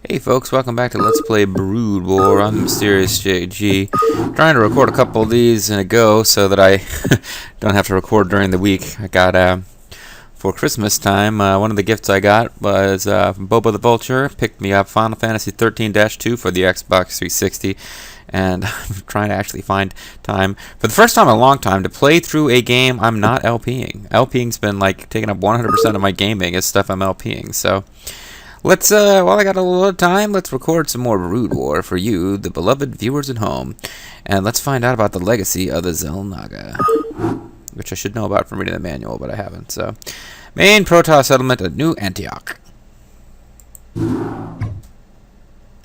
Hey folks, welcome back to Let's Play Brood War. I'm Mysterious JG. Trying to record a couple of these in a go so that I don't have to record during the week. I got, for Christmas time, one of the gifts I got was from Boba the Vulture. Picked me up Final Fantasy 13-2 for the Xbox 360. And I'm trying to actually find time, for the first time in a long time, to play through a game I'm not LPing. LPing's been like taking up 100% of my gaming is stuff I'm LPing, so... Let's, while I got a little time, let's record some more Brood War for you, the beloved viewers at home. And let's find out about the legacy of the Xel'Naga, which I should know about from reading the manual, but I haven't, so. Main Protoss settlement at New Antioch. Hi,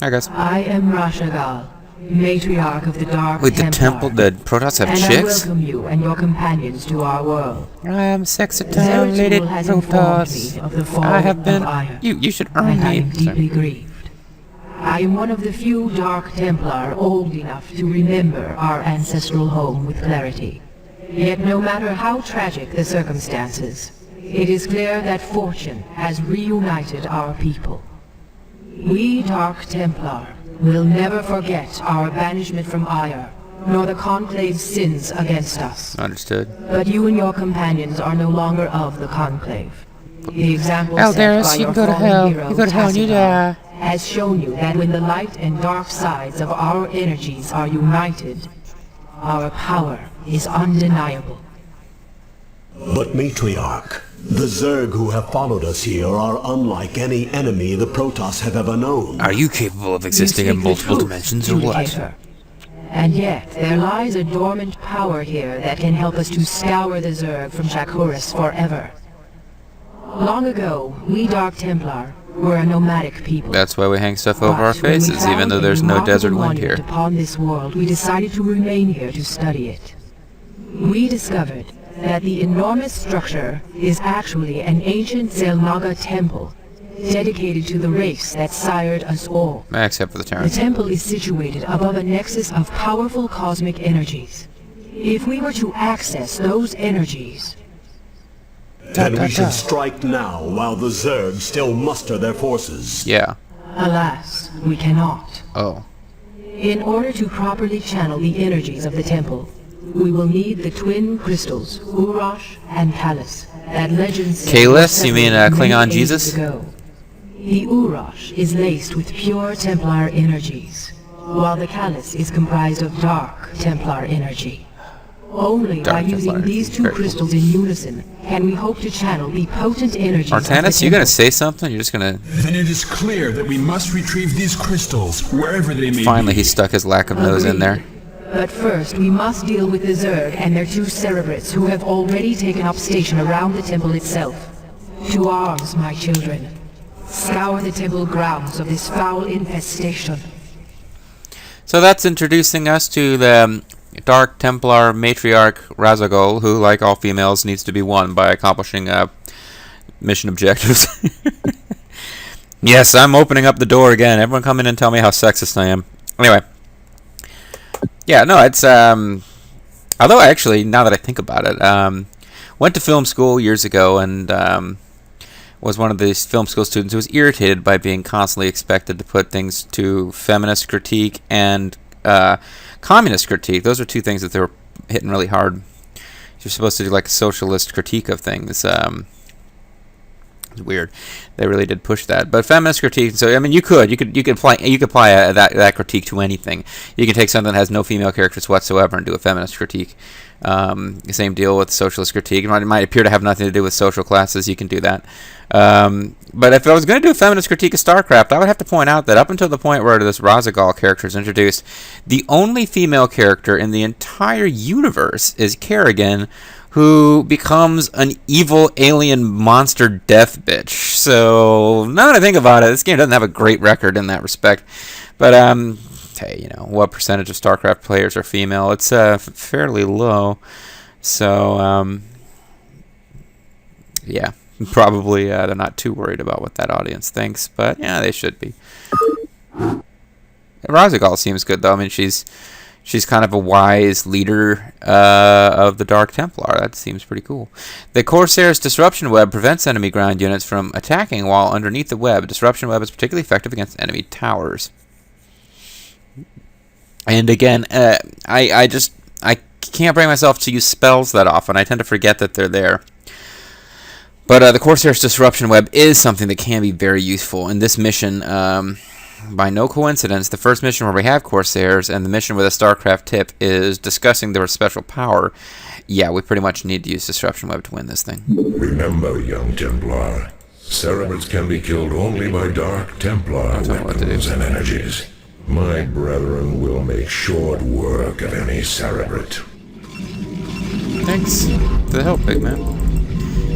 guys. I am Rashagal, matriarch of the Dark Wait, the Templar, temple, the Protoss have and chicks? I welcome you and your companions to our world. I am sexy-related has informed Protoss. me of the fall I have been... of Ire, You should earn and I me. am deeply grieved. I am one of the few Dark Templar old enough to remember our ancestral home with clarity. Yet no matter how tragic the circumstances, it is clear that fortune has reunited our people. We Dark Templar will never forget our banishment from Ire, nor the Conclave's sins against us. Understood. But you and your companions are no longer of the Conclave. The example set Eldaris, by you your can go to fallen hell. hero, You go to hell and you die. has shown you that when the light and dark sides of our energies are united, our power is undeniable. But Matriarch, the Zerg who have followed us here are unlike any enemy the Protoss have ever known. Are you capable of existing You in speak the multiple truth, dimensions or what? Judicator. And yet, there lies a dormant power here that can help us to scour the Zerg from Shakuras forever. Long ago, we Dark Templar were a nomadic people. That's why we hang stuff over our But when we faces, even found though a there's no remarkable desert wind here. monument upon this world, we decided to remain here to study it. We discovered that the enormous structure is actually an ancient Xel'Naga temple, dedicated to the race that sired us all. Except for the The Terrans. temple is situated above a nexus of powerful cosmic energies. If we were to access those energies, Then we should strike now while the Zerg still muster their forces. Yeah. alas, we cannot. Oh. In order to properly channel the energies of the temple, we will need the twin crystals, Urash and Kalis, that legend said Kalis? were You mean, separated many Klingon ages Jesus? ago. The Urash is laced with pure Templar energies, while the Kalis is comprised of dark Templar energy. Only by Dark using Templar these energy, two very cool. crystals in unison can we hope to channel the potent energies of the Artanis, you gonna temple. say something? You're just gonna... Then it is clear that we must retrieve these crystals, wherever they may Finally, be. he stuck his lack of nose in there. But first, we must deal with the Zerg and their two Cerebrates who have already taken up station around the temple itself. To arms, my children. Scour the temple grounds of this foul infestation. So that's introducing us to the Dark Templar matriarch Razagol, who, like all females, needs to be won by accomplishing mission objectives. Yes, I'm opening up the door again. Everyone come in and tell me how sexist I am. Anyway. Yeah, no, it's, although actually, now that I think about it, went to film school years ago and, was one of these film school students who was irritated by being constantly expected to put things to feminist critique and, communist critique. Those are two things that they were hitting really hard. You're supposed to do like a socialist critique of things, it's weird. They really did push that, but feminist critique. So I mean, you could apply that critique to anything. You can take something that has no female characters whatsoever and do a feminist critique. The same deal with socialist critique. It might appear to have nothing to do with social classes. You can do that. But if I was going to do a feminist critique of Starcraft, I would have to point out that up until the point where this Razagol character is introduced, the only female character in the entire universe is Kerrigan, who becomes an evil alien monster death bitch. So, now that I think about it, this game doesn't have a great record in that respect. But, hey, you know, what percentage of StarCraft players are female? It's fairly low. So, yeah, probably they're not too worried about what that audience thinks. But, yeah, they should be. Razagol seems good, though. I mean, she's she's kind of a wise leader of the Dark Templar. That seems pretty cool. The Corsair's disruption web prevents enemy ground units from attacking while underneath the web. Disruption web is particularly effective against enemy towers. And again, I can't bring myself to use spells that often. I tend to forget that they're there. But the Corsair's disruption web is something that can be very useful. In this mission, by no coincidence, the first mission where we have Corsairs and the mission with a Starcraft tip is discussing their special power. Yeah, we pretty much need to use disruption web to win this thing. Remember, young Templar, Cerebrates can be killed only by Dark Templar weapons and energies. My brethren will make short work of any Cerebrate. Thanks for the help, big man.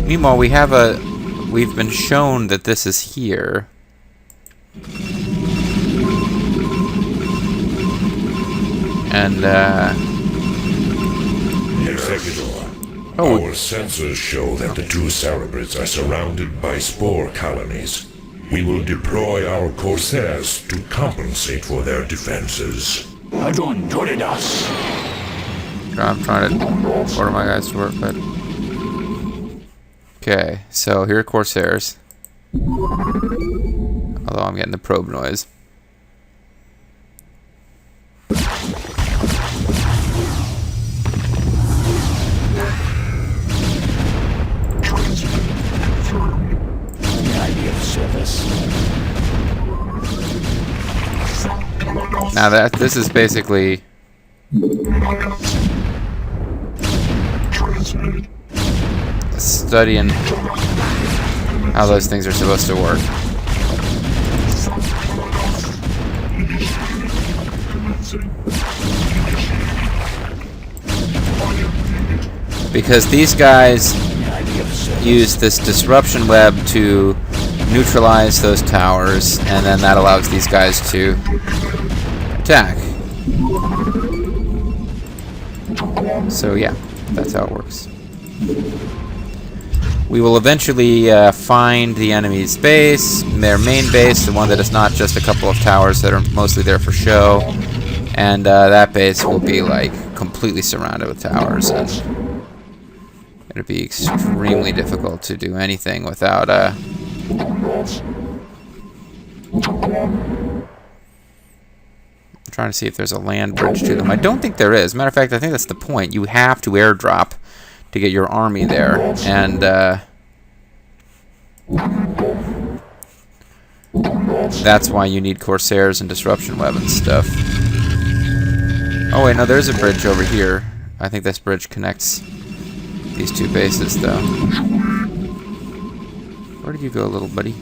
Meanwhile, we've been shown that this is here. And, Executor, our sensors show that the two Cerebrates are surrounded by spore colonies. We will deploy our Corsairs to compensate for their defenses. I'm trying to order my guys to work, but... Okay, so here are Corsairs. Although I'm getting the probe noise. Now this is basically studying how those things are supposed to work. Because these guys use this disruption web to neutralize those towers, and then that allows these guys to attack. So yeah, that's how it works. We will eventually find the enemy's base, their main base, the one that is not just a couple of towers that are mostly there for show, and that base will be like completely surrounded with towers, and it'll be extremely difficult to do anything without I'm trying to see if there's a land bridge to them. I don't think there is. Matter of fact, I think that's the point. You have to airdrop to get your army there, and that's why you need Corsairs and disruption web and stuff. Oh wait, no, there's a bridge over here. I think this bridge connects these two bases, though. Where did you go, little buddy?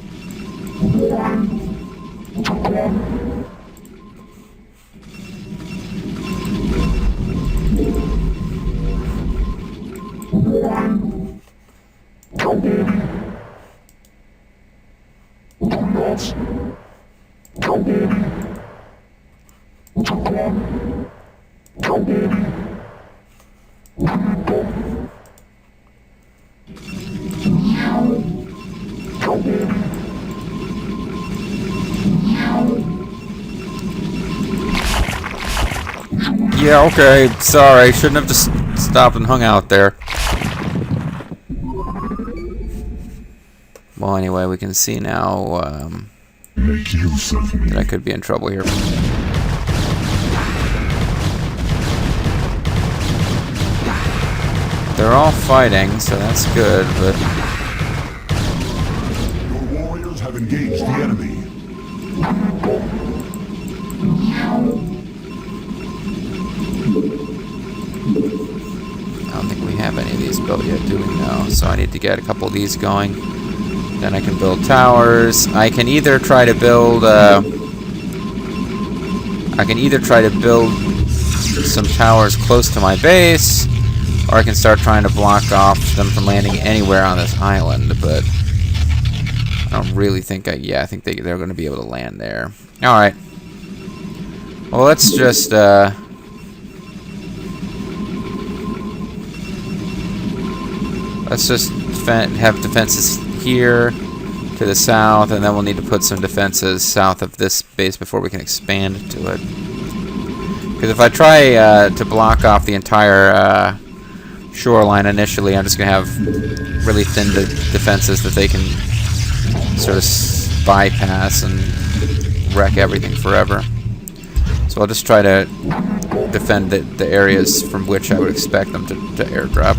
Yeah, okay, sorry. Shouldn't have just stopped and hung out there. Well, anyway, we can see now that I could be in trouble here. They're all fighting, so that's good, but... Your warriors have engaged the enemy. I don't think we have any of these built yet, do we? No. So I need to get a couple of these going. Then I can build towers. I can either try to build some towers close to my base, or I can start trying to block off them from landing anywhere on this island, but I don't really think yeah, I think they're going to be able to land there. Alright. Well, let's just have defenses here to the south, and then we'll need to put some defenses south of this base before we can expand to it. Because if I try to block off the entire shoreline initially, I'm just going to have really thin defenses that they can sort of bypass and wreck everything forever. So I'll just try to defend the areas from which I would expect them to airdrop.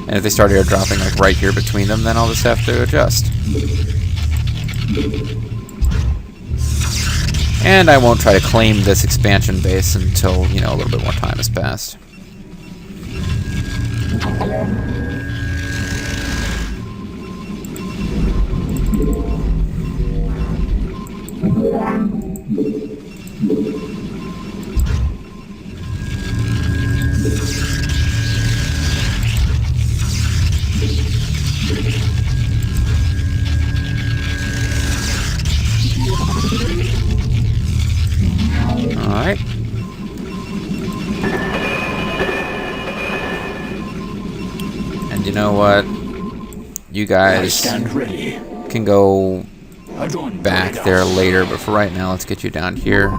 And if they start airdropping like right here between them, then I'll just have to adjust. And I won't try to claim this expansion base until, you know, a little bit more time has passed. Alright. And you know what? You guys can go back there later, but for right now, let's get you down here.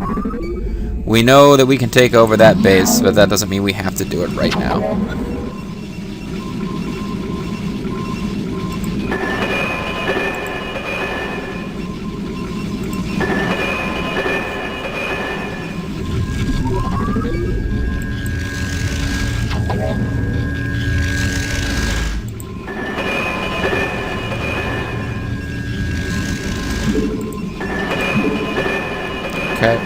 We know that we can take over that base, but that doesn't mean we have to do it right now. Okay.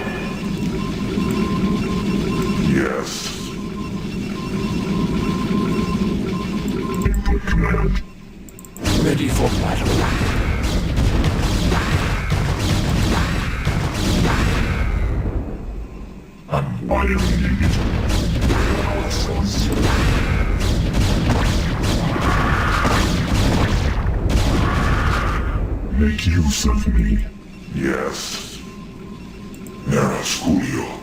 Yes. Ready for battle. Make use of me. Yes. Nera Schoolyard.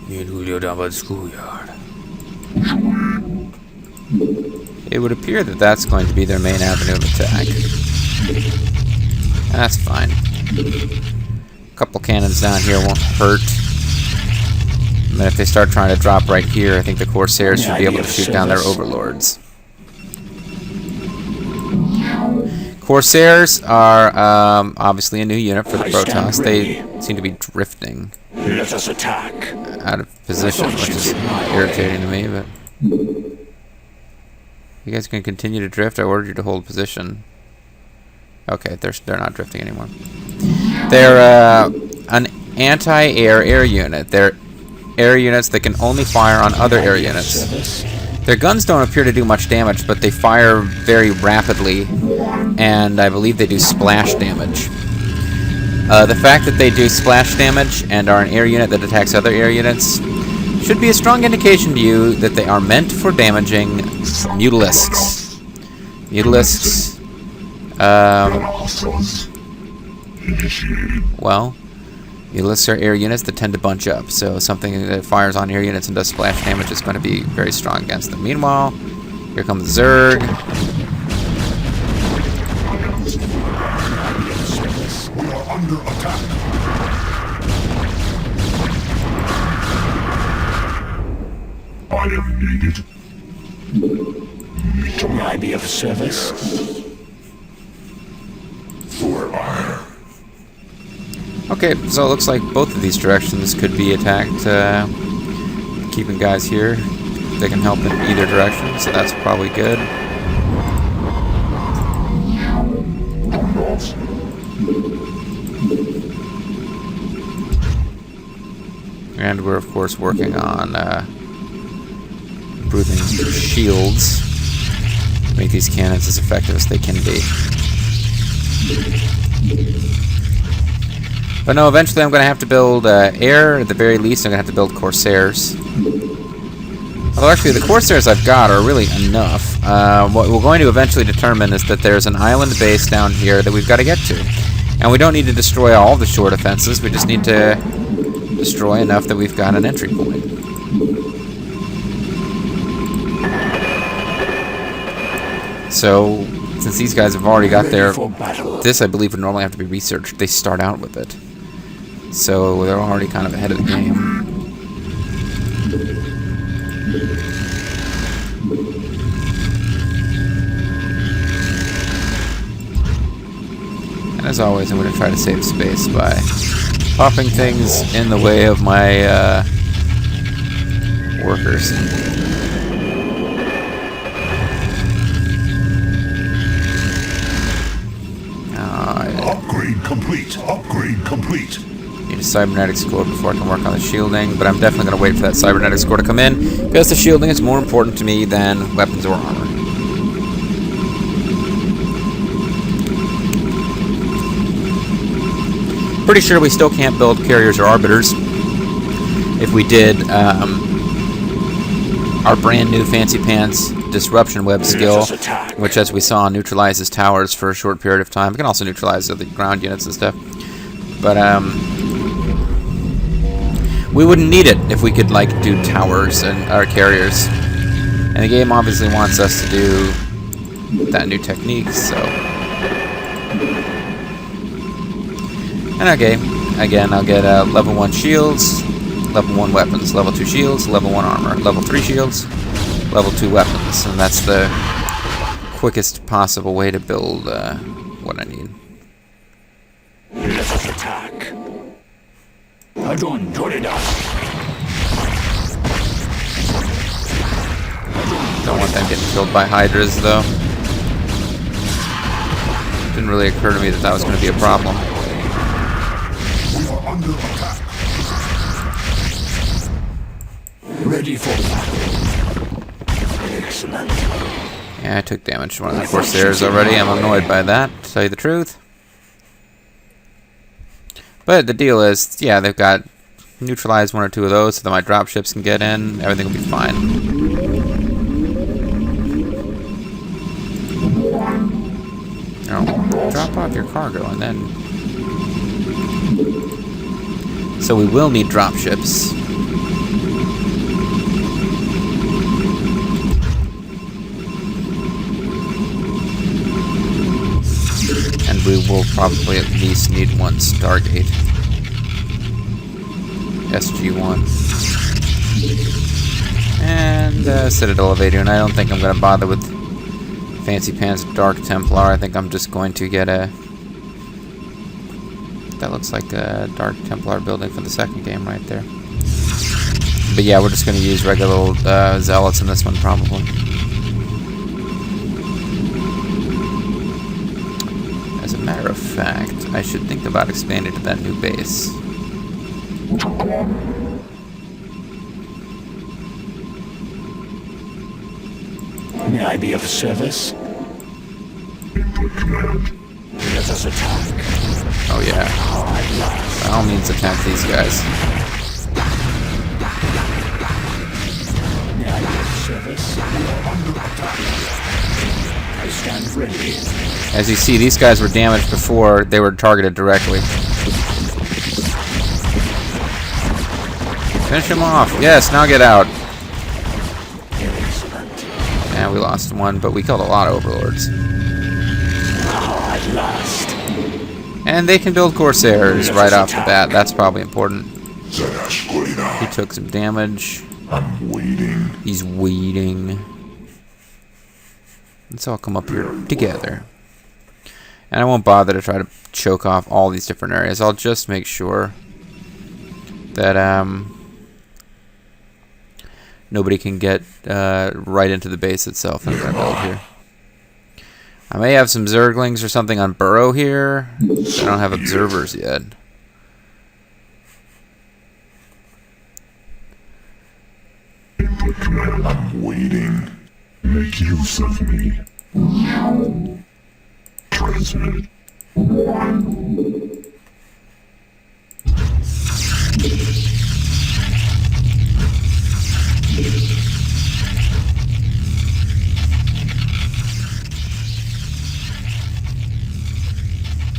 Me and Julio down by the schoolyard. It would appear that that's going to be their main avenue of attack. That's fine. A couple cannons down here won't hurt. And then if they start trying to drop right here, I think the Corsairs should be able to shoot down their overlords. Corsairs are obviously a new unit for the Protoss. They seem to be drifting. Let us attack. Out of position, which is irritating to me, but you guys can continue to drift. I ordered you to hold position. Okay, they're not drifting anymore. They're an anti-air unit. They're air units that can only fire on other air units. Their guns don't appear to do much damage, but they fire very rapidly, and I believe they do splash damage. The fact that they do splash damage and are an air unit that attacks other air units should be a strong indication to you that they are meant for damaging mutalisks. Mutalisks, well, mutalisks are air units that tend to bunch up, so something that fires on air units and does splash damage is going to be very strong against them. Meanwhile, here comes Zerg. We are under attack. I am needed. May I be of service? For iron. Okay, so it looks like both of these directions could be attacked. Keeping guys here, they can help in either direction, so that's probably good. And we're of course working on improving shields to make these cannons as effective as they can be. But no, eventually I'm going to have to build air. At the very least, I'm going to have to build Corsairs. Although actually the Corsairs I've got are really enough. What we're going to eventually determine is that there's an island base down here that we've got to get to. And we don't need to destroy all the shore defenses, we just need to destroy enough that we've got an entry point. So, since these guys have already got their... This, I believe, would normally have to be researched. They start out with it. So, they're already kind of ahead of the game. And as always, I'm going to try to save space by popping things in the way of my workers. Upgrade complete. Upgrade complete. Need a cybernetics core before I can work on the shielding, but I'm definitely going to wait for that cybernetics core to come in, because the shielding is more important to me than weapons or armor. Pretty sure we still can't build carriers or arbiters. If we did our brand new fancy pants disruption web skill, which, as we saw, neutralizes towers for a short period of time. It can also neutralize the ground units and stuff. But we wouldn't need it if we could like do towers and our carriers. And the game obviously wants us to do that new technique, so. And okay, again, I'll get level 1 shields, level 1 weapons, level 2 shields, level 1 armor, level 3 shields, level 2 weapons, and that's the quickest possible way to build what I need. Let us attack. I don't do it. Don't want them getting killed by hydras, though. Didn't really occur to me that that was going to be a problem. We are under attack. Ready for battle. Excellent. Yeah, I took damage from one of the Corsairs already. I'm annoyed by that, to tell you the truth. But the deal is, yeah, they've got neutralized 1 or 2 of those so that my dropships can get in. Everything will be fine. Oh, drop off your cargo and then... So we will need dropships. And we will probably at least need 1 Stargate. SG-1. And Citadel Evader, and I don't think I'm going to bother with Fancy Pants Dark Templar. I think I'm just going to get a... That looks like a Dark Templar building for the second game right there. But yeah, we're just going to use regular old Zealots in this one probably. As a matter of fact, I should think about expanding to that new base. May I be of service? Let us attack. Oh yeah. By all means attack these guys. May I be of service? I stand ready. As you see, these guys were damaged before they were targeted directly. Finish him off. Yes, now get out. Yeah, we lost 1, but we killed a lot of overlords. At last. And they can build Corsairs right off the bat. That's probably important. Zerg, good enough. He took some damage. I'm waiting. He's waiting. Let's all come up here together. And I won't bother to try to choke off all these different areas. I'll just make sure that nobody can get right into the base itself that I'm going to build here. I may have some Zerglings or something on Burrow here. I don't have observers yet. I'm waiting. Make use of me. Transmit.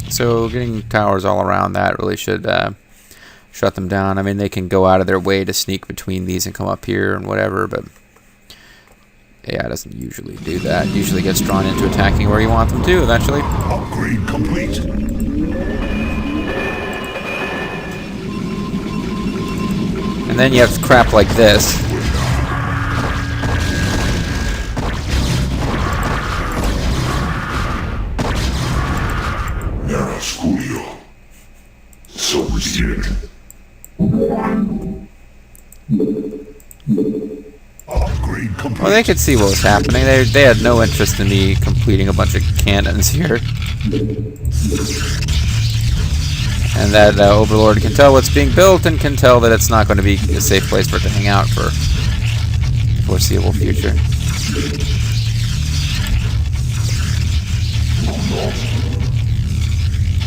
So getting towers all around that really should shut them down. I mean, they can go out of their way to sneak between these and come up here and whatever, but AI doesn't usually do that. It usually gets drawn into attacking where you want them to eventually. Upgrade complete. And then you have crap like this. resource here. Upgrade complete. Well, they could see what was happening. They had no interest in me completing a bunch of cannons here. And that Overlord can tell what's being built and can tell that it's not going to be a safe place for it to hang out for the foreseeable future.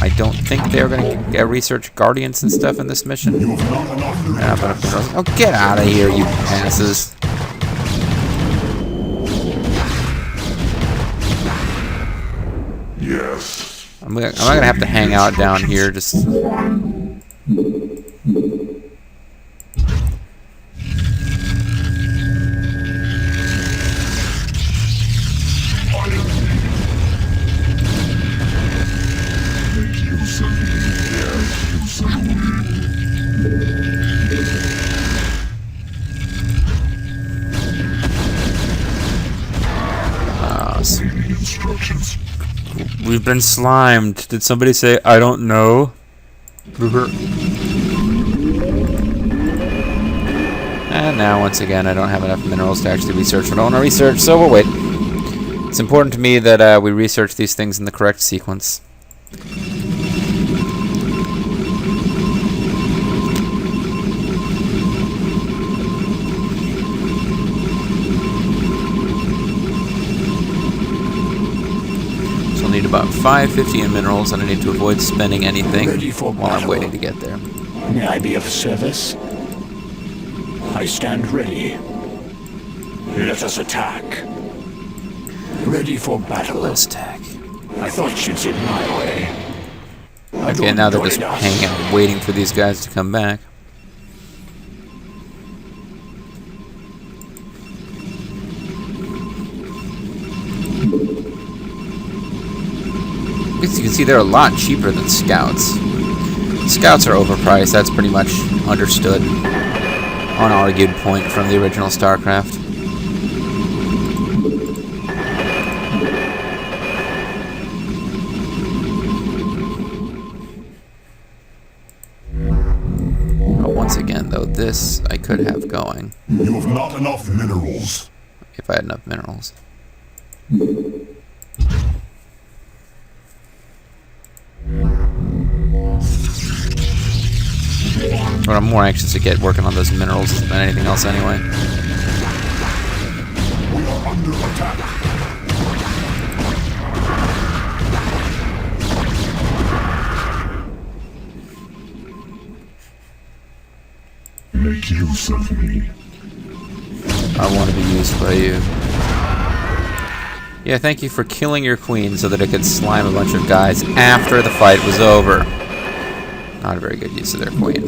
I don't think they're going to research Guardians and stuff in this mission. Oh, get out of here, you asses. Yes. I'm going to have to hang out down here just... Instructions. We've been slimed. Did somebody say, I don't know? And now, once again, I don't have enough minerals to actually research what I want to research, so we'll wait. It's important to me that we research these things in the correct sequence. Need about 550 in minerals, and I need to avoid spending anything while I'm waiting to get there. May I be of service? I stand ready. Let us attack. Ready for battle. Let's attack. I thought you'd sit my way. Okay, now they're just hanging out, waiting for these guys to come back. As you can see, they're a lot cheaper than scouts. Scouts are overpriced. That's pretty much understood. Unargued point from the original Starcraft. But once again, though, this I could have going. You have not enough minerals. If I had enough minerals. But I'm more anxious to get working on those minerals than anything else anyway. We are under attack. Make use of me. I want to be used by you. Yeah, thank you for killing your queen so that it could slime a bunch of guys after the fight was over. Not a very good use of their queen.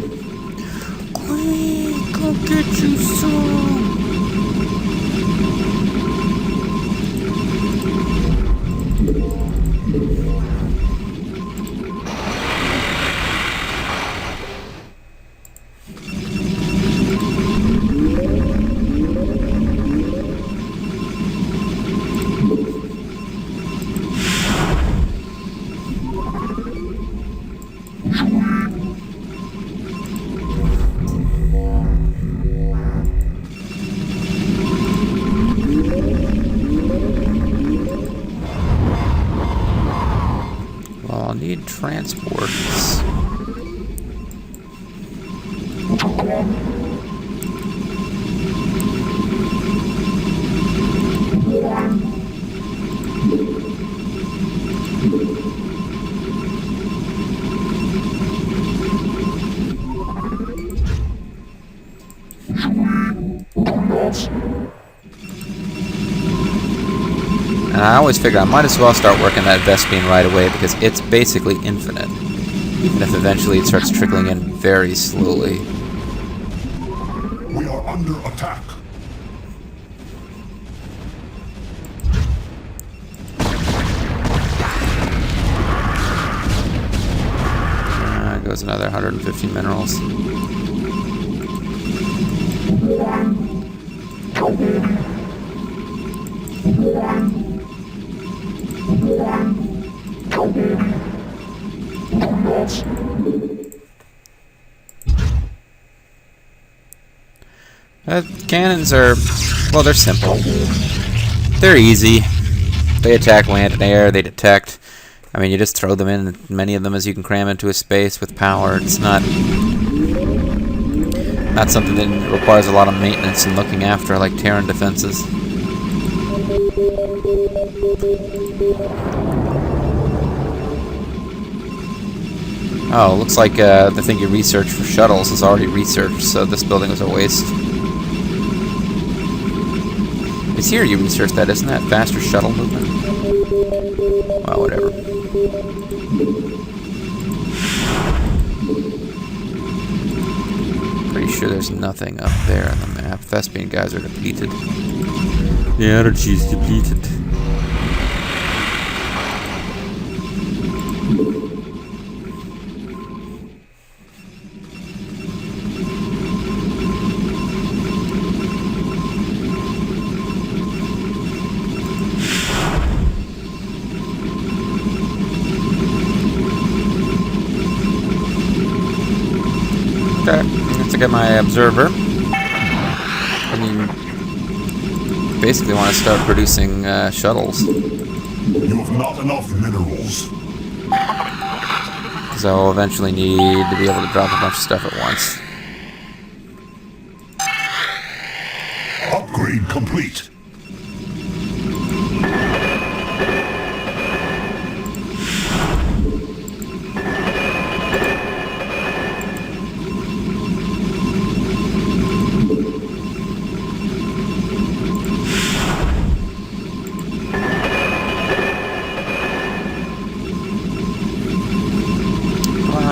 Queen, come get you some! I'll need transports. And I always figure I might as well start working that Vespene right away because it's basically infinite. Even if eventually it starts trickling in very slowly. We are under attack. Goes another 150 minerals. Cannons are, well, they're simple. They're easy. They attack land and air. They detect. I mean, you just throw them in, as many of them as you can cram into a space with power. It's not something that requires a lot of maintenance and looking after like Terran defenses. Oh, looks like the thing you researched for shuttles is already researched, so this building was a waste. It's here you researched that, isn't that? Faster shuttle movement? Well, whatever. Pretty sure there's nothing up there on the map. Thespian guys are depleted. The energy is depleted. Okay, I have to get my observer. I mean, basically want to start producing shuttles. You have not enough minerals. Because I'll eventually need to be able to drop a bunch of stuff at once. Upgrade complete.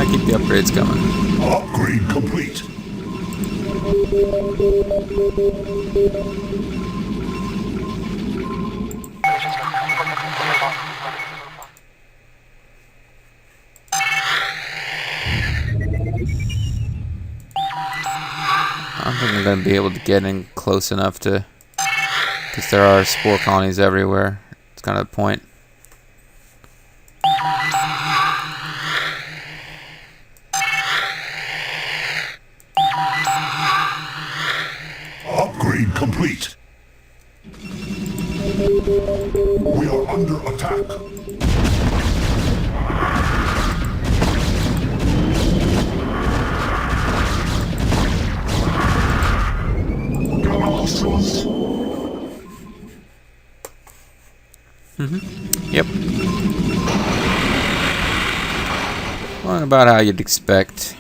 Keep the upgrades coming. Upgrade complete. I don't think I'm going to be able to get in close enough to... because there are spore colonies everywhere. It's kind of the point. Upgrade complete. We are under attack. Yep. Well, about how you'd expect.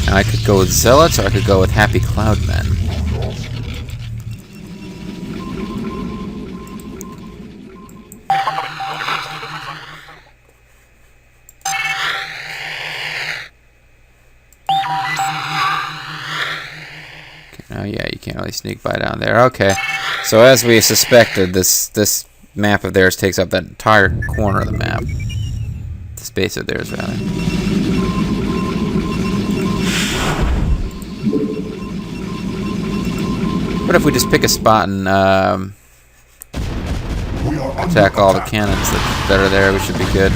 Now I could go with Zealots, or I could go with Happy Cloudmen. Oh yeah, you can't really sneak by down there. Okay, so as we suspected, this map of theirs takes up that entire corner of the map. The space of theirs, rather. What if we just pick a spot and attack all the cannons that are there? We should be good.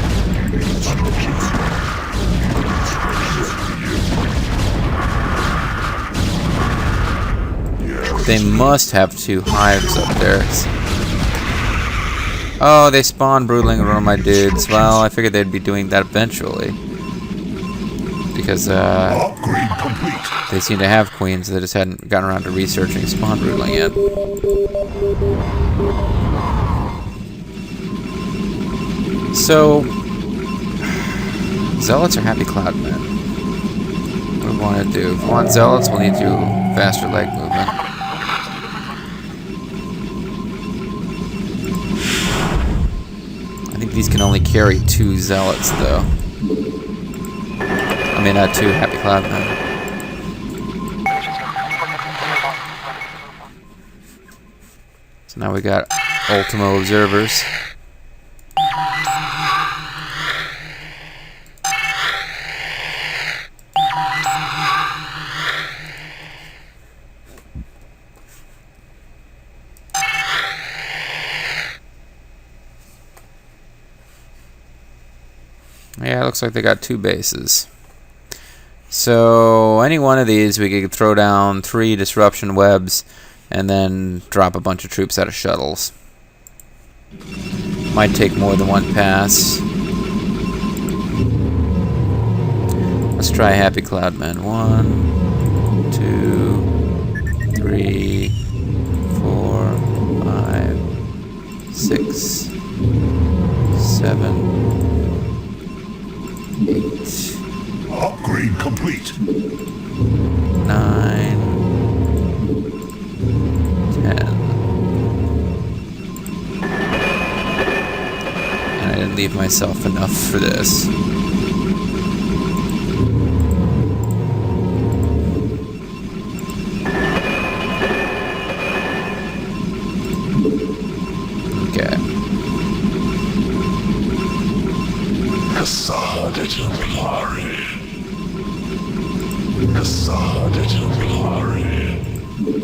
They must have two hives up there. Oh, they spawned broodling around my dudes. Well, I figured they'd be doing that eventually. Because they seem to have queens, they just hadn't gotten around to researching spawn broodling yet. So, Zealots or Happy Cloudmen? What do we want to do? If we want Zealots, we'll need to do faster leg movement. I think these can only carry 2 Zealots, though. I mean, 2 Happy Cloudmen. So now we got Ultimo observers. Yeah, it looks like they got 2 bases. So any one of these we could throw down 3 disruption webs and then drop a bunch of troops out of shuttles. Might take more than 1 pass. Let's try Happy Cloudman. 1, 2, 3, 4, 5, 6, 7, 8. Upgrade complete. 9, 10. And I didn't leave myself enough for this. Okay.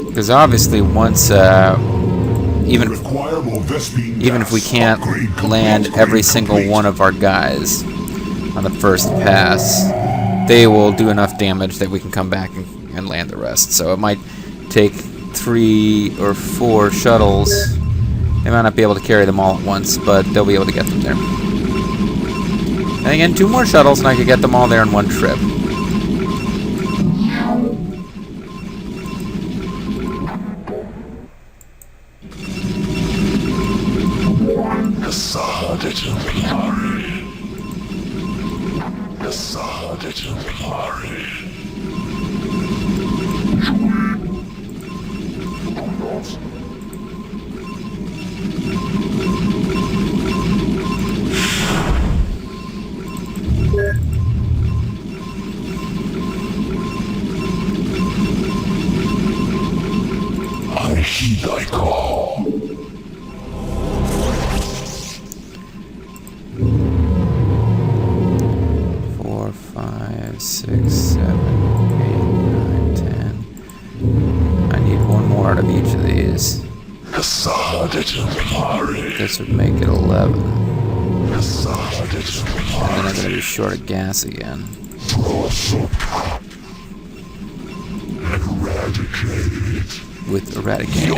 Because obviously once, even if we can't land every single one of our guys on the first pass, they will do enough damage that we can come back and land the rest. So it might take 3 or 4 shuttles. They might not be able to carry them all at once, but they'll be able to get them there. And again, 2 more shuttles and I could get them all there in 1 trip. I heed thy call. Four, 5, 6, 7, 8, 9, 10. I need 1 more out of each of these. This would make it 11. And then I'm going to be short of gas again. With Eradicate.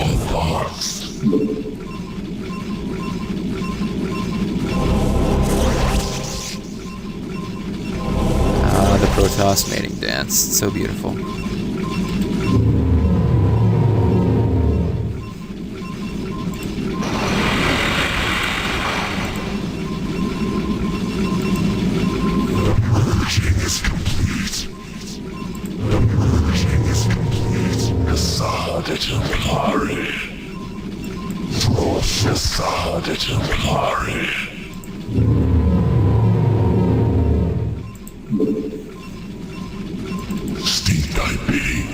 Ah, the Protoss mating dance. It's so beautiful. Steed thy bidding.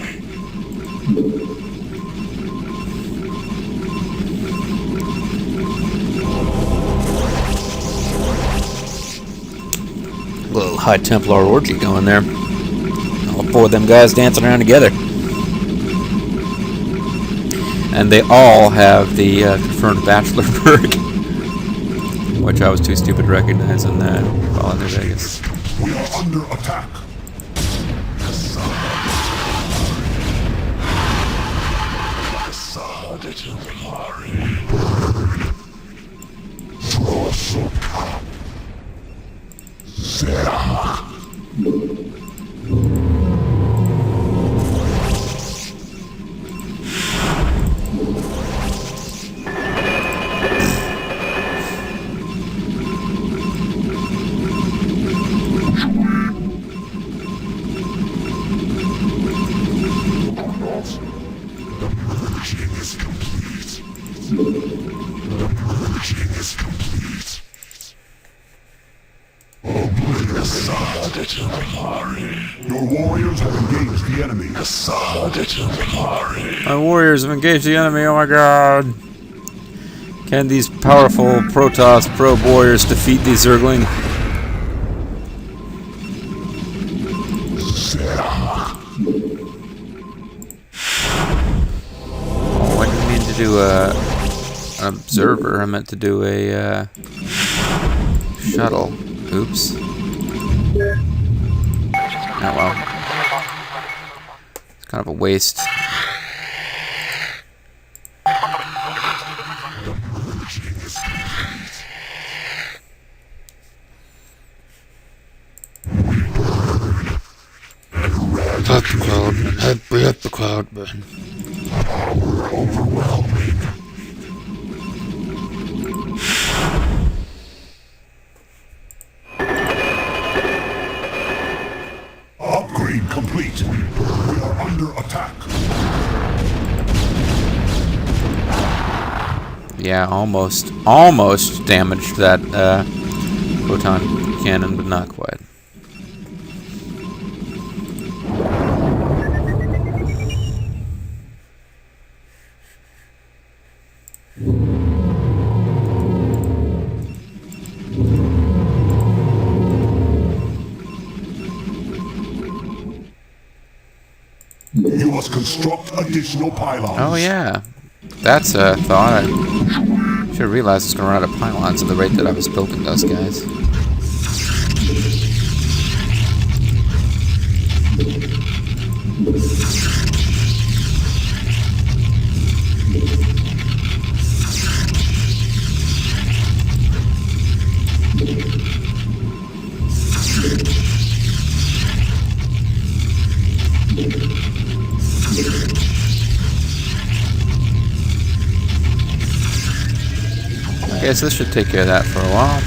Little High Templar orgy going there. All 4 of them guys dancing around together. And they all have the confirmed bachelor perk, which I was too stupid to recognize in Fallout New Vegas. We are under attack. Your warriors have engaged the enemy. My warriors have engaged the enemy, oh my god! Can these powerful Protoss probe warriors defeat the Zergling? Oh, I didn't mean to do an observer. I meant to do a shuttle. Oops. Oh well. It's kind of a waste. At the cloud, at the cloud, man. Upgrade complete. We are under attack. Yeah, almost damaged that photon cannon, but not quite. You must construct additional pylons. Oh yeah, that's a thought. I should have realized I was going to run out of pylons at the rate that I was building those guys. Okay, so this should take care of that for a while.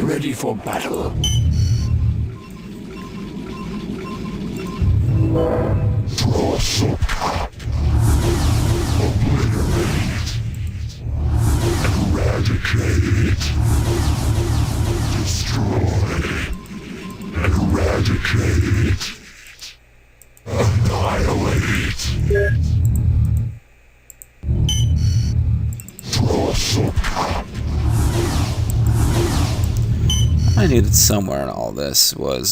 Ready for battle. Eradicate. Destroy. Eradicate. Annihilate. I knew that somewhere in all this was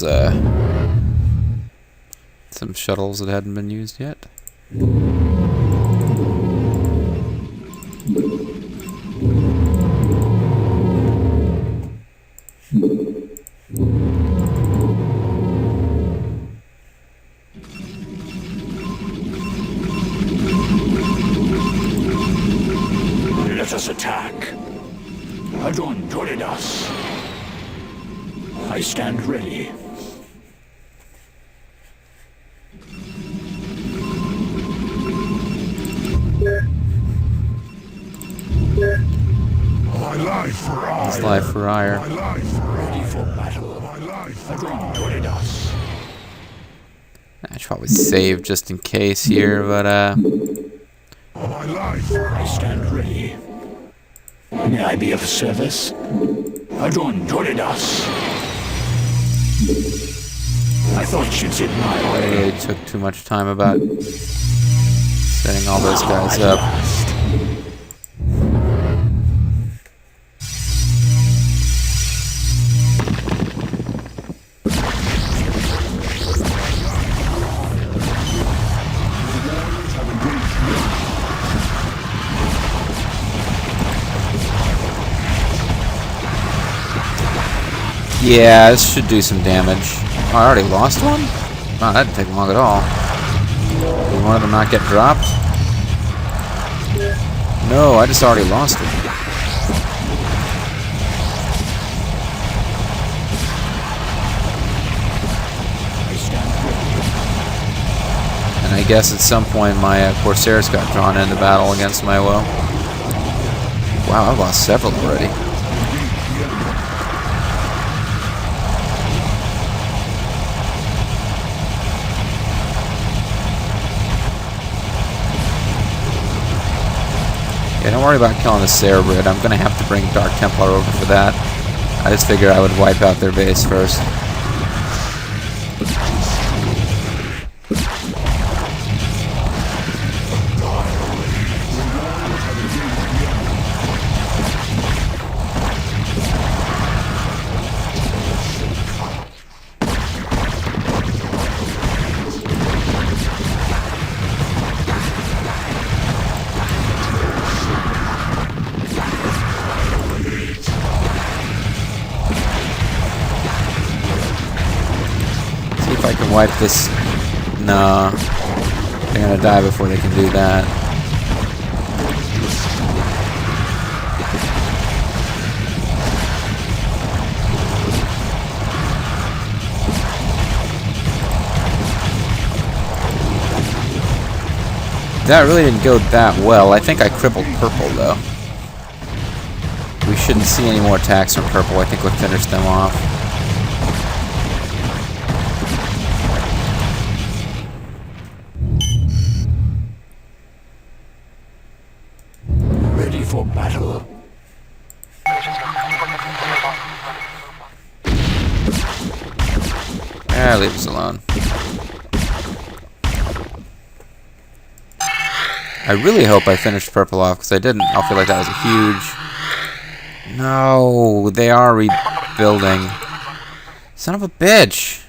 some shuttles that hadn't been used yet. Let us attack. Adon Toridas. I stand ready. My life for ire. His life for ire. My life for Ready for battle. My life for Adon Toridas. I should probably save just in case here, but my life. I stand ready. May I be of service? Adon Toridas. I thought you'd sit my I way. really took too much time about setting all those guys up. Yeah, this should do some damage. Oh, I already lost one? Wow, that didn't take long at all. Did one of them not get dropped? No, I just already lost it. And I guess at some point my Corsairs got drawn into battle against my will. Wow, I've lost several already. Yeah, don't worry about killing the Cerebrid. I'm gonna have to bring Dark Templar over for that. I just figured I would wipe out their base first. I can wipe this. No. They're gonna die before they can do that. That really didn't go that well. I think I crippled purple, though. We shouldn't see any more attacks from purple. I think we finished them off. Ready for battle. Leave us alone. I really hope I finished purple off, because I didn't. I'll feel like that was a huge... No, they are rebuilding. Son of a bitch.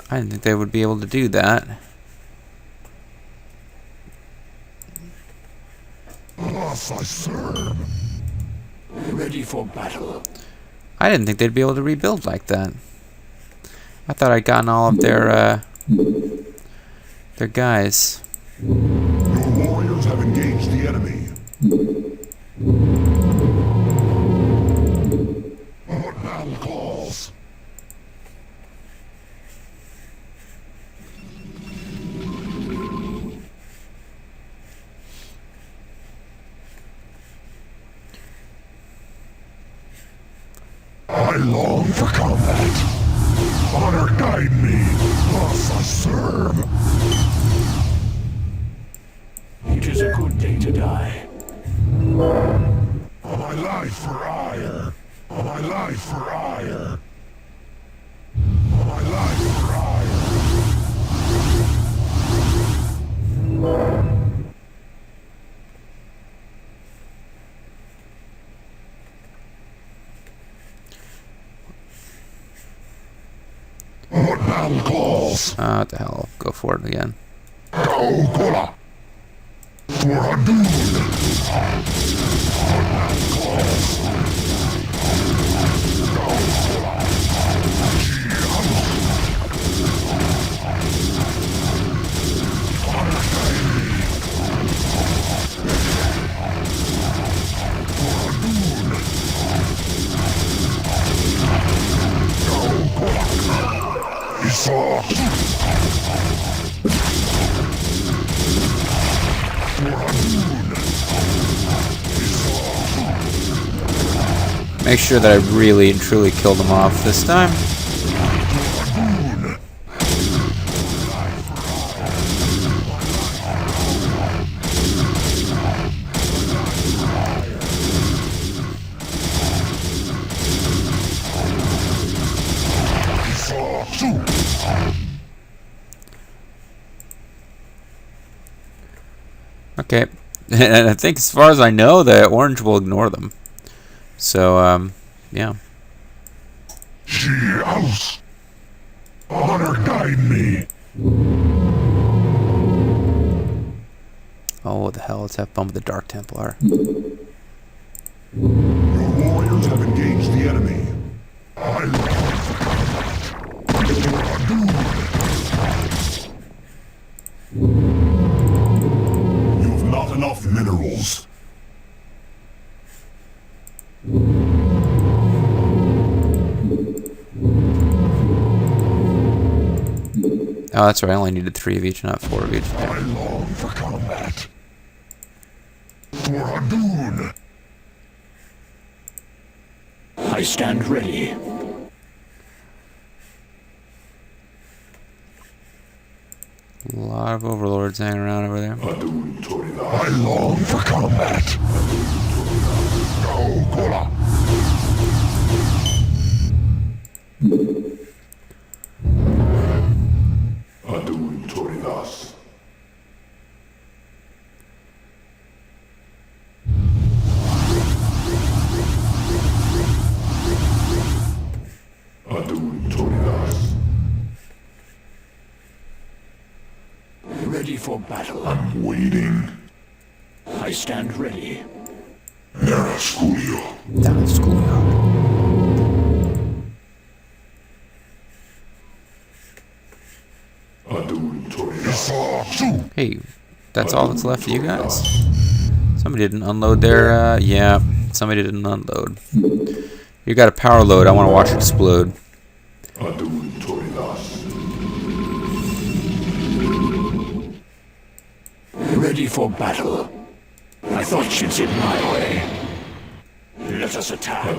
I didn't think they would be able to do that. Ready for battle. I didn't think they'd be able to rebuild like that. I thought I'd gotten all of their guys. Your warriors have engaged the enemy. What battle calls? I long for combat. Honor guide me, thus I serve. It is a good day to die. My life for ire. My life for ire. My life for ire. What battle calls? What the hell? I'll go for it again. Go, Kola! For Hadun! What battle calls? Go, Kola! Honor guide me! For Hadun! Go, Kola! Make sure that I really and truly killed them off this time. Okay, and I think as far as I know, the orange will ignore them. So, yeah. House. Honor guide me. Oh, what the hell? Let's have fun with the Dark Templar. Your warriors have engaged the enemy. I long for combat. You've not enough minerals. Oh, that's right. I only needed 3 of each, not 4 of each. I long for combat. For Hadun. I stand ready. A lot of overlords hanging around over there. I long for combat. Go, Kola. Adun Toridas. Adun Toridas. Ready for battle. I'm waiting. I stand ready. Nera Sculio. Down in schoolyard. Hey, that's all that's left of you guys? Somebody didn't unload their, yeah, somebody didn't unload. You got a power load, I want to watch it explode. Ready for battle. I thought she'd sit my way. Let us attack.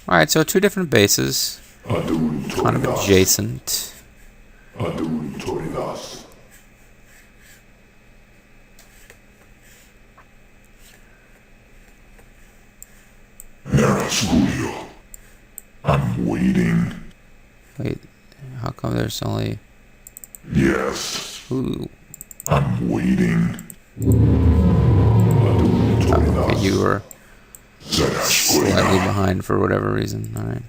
Alright, so 2 different bases. Kind of adjacent. I'm waiting. Wait, how come there's only... Yes, Ooh, I'm waiting. okay, you were slightly behind for whatever reason. Alright.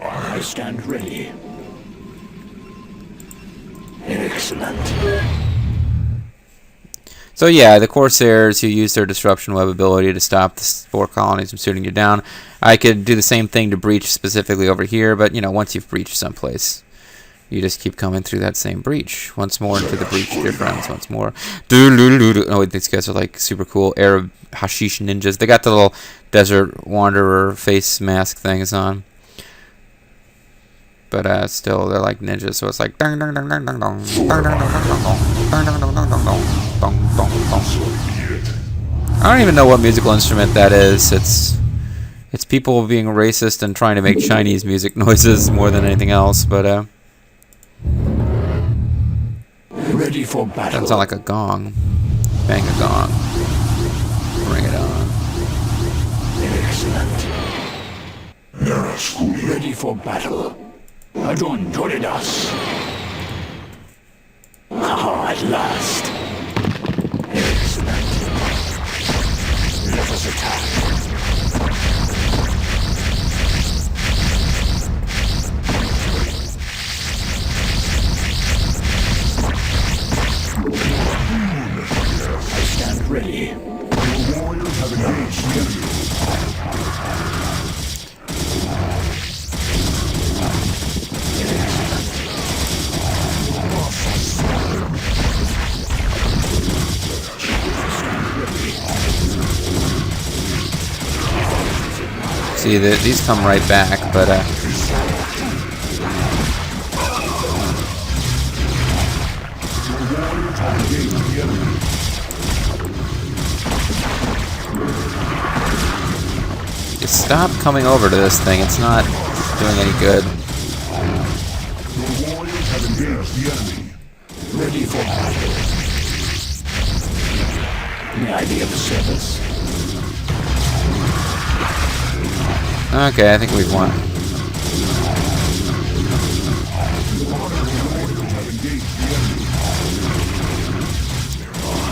I stand ready. Excellent. So yeah, the Corsairs who use their disruption web ability to stop the spore colonies from shooting you down. I could do the same thing to breach specifically over here, but you know, once you've breached someplace, you just keep coming through that same breach. Once more into the breach, dear friends, once more. Oh, wait, these guys are like super cool Arab hashish ninjas. They got the little desert wanderer face mask things on. But still, they're like ninjas, so it's like dong dong dong dong dong dong dong dong dong dong dong dong dong dong dong dong. I don't even know what musical instrument that is. It's people being racist and trying to make Chinese music noises more than anything else. But Ready for battle. doesn't sound like a gong. Bang a gong. Bring it on. Excellent. Ready for battle. Adon Toridas. Ah, at last. Excellent. Let us attack. I stand ready. The warriors have engaged the enemy. See, these come right back, but just stop coming over to this thing. It's not doing any good. The warriors have engaged the enemy. Ready for battle. May I be of service? Okay, I think we've won.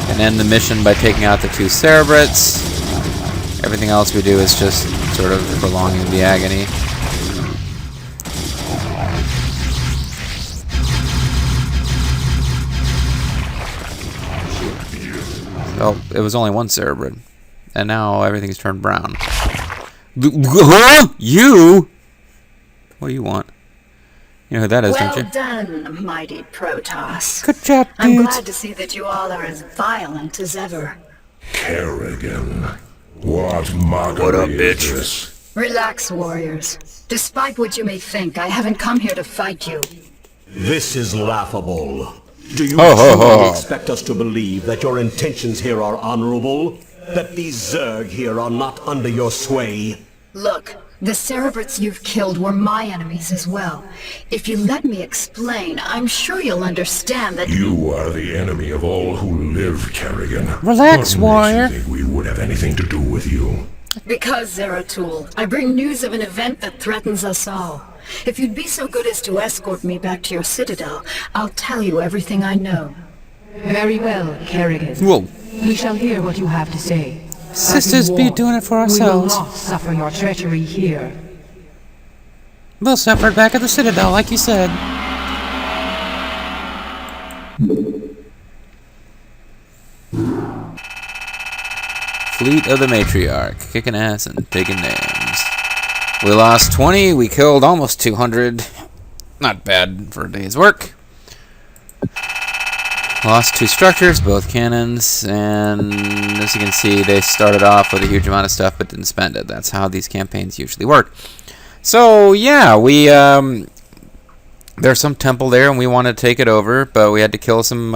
And end the mission by taking out the 2 Cerebrits. Everything else we do is just sort of prolonging the agony. Well, it was only 1 Cerebrid. And now everything's turned brown. You? What do you want? You know who that is, don't you? Well done, mighty Protoss. Good job, I'm dudes. glad to see that you all are as violent as ever. Kerrigan. What mockery is this? Relax, warriors. Despite what you may think, I haven't come here to fight you. This is laughable. Do you Ho, ho, truly ho. expect us to believe that your intentions here are honorable? That these Zerg here are not under your sway? Look, the Cerebrits you've killed were my enemies as well. If you let me explain, I'm sure you'll understand that— You are the enemy of all who live, Kerrigan. Relax, What warrior. makes you think we would have anything to do with you? Because, Zeratul, I bring news of an event that threatens us all. If you'd be so good as to escort me back to your citadel, I'll tell you everything I know. Very well, Kerrigan. Whoa. We shall hear what you have to say. Sisters be doing it for We will ourselves. not suffer your treachery here. We'll suffer back at the Citadel, like you said. Fleet of the Matriarch, kicking ass and taking names. We lost 20, we killed almost 200. Not bad for a day's work. Lost 2 structures, both cannons, and as you can see, they started off with a huge amount of stuff but didn't spend it. That's how these campaigns usually work. So, yeah, there's some temple there, and we wanted to take it over, but we had to kill some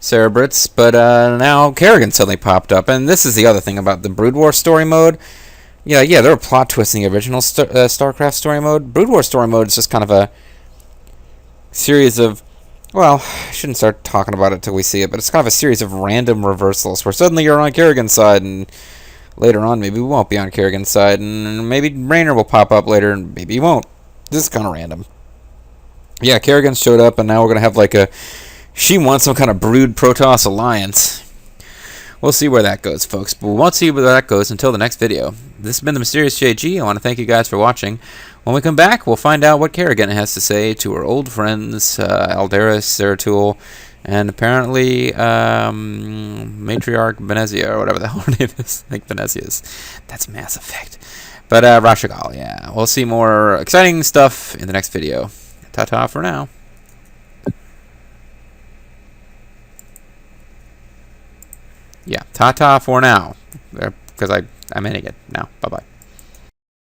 Cerebrits. But now Kerrigan suddenly popped up, and this is the other thing about the Brood War story mode. Yeah, there were plot twists in the original Starcraft story mode. Brood War story mode is just kind of a series of, well, I shouldn't start talking about it till we see it, but it's kind of a series of random reversals where suddenly you're on Kerrigan's side, and later on maybe we won't be on Kerrigan's side, and maybe Raynor will pop up later, and maybe he won't. This is kind of random. Yeah, Kerrigan showed up, and now we're going to have like she wants some kind of Brood Protoss alliance. We'll see where that goes, folks, but we won't see where that goes until the next video. This has been the Mysterious JG. I want to thank you guys for watching. When we come back, we'll find out what Kerrigan has to say to her old friends, Aldaris, Zeratul, and apparently Matriarch Benezia, or whatever the hell her name is. I think Benezia is. That's Mass Effect. But Rashagal, yeah. We'll see more exciting stuff in the next video. Ta-ta for now. Yeah, ta-ta for now. Because I'm ending it now. Bye-bye.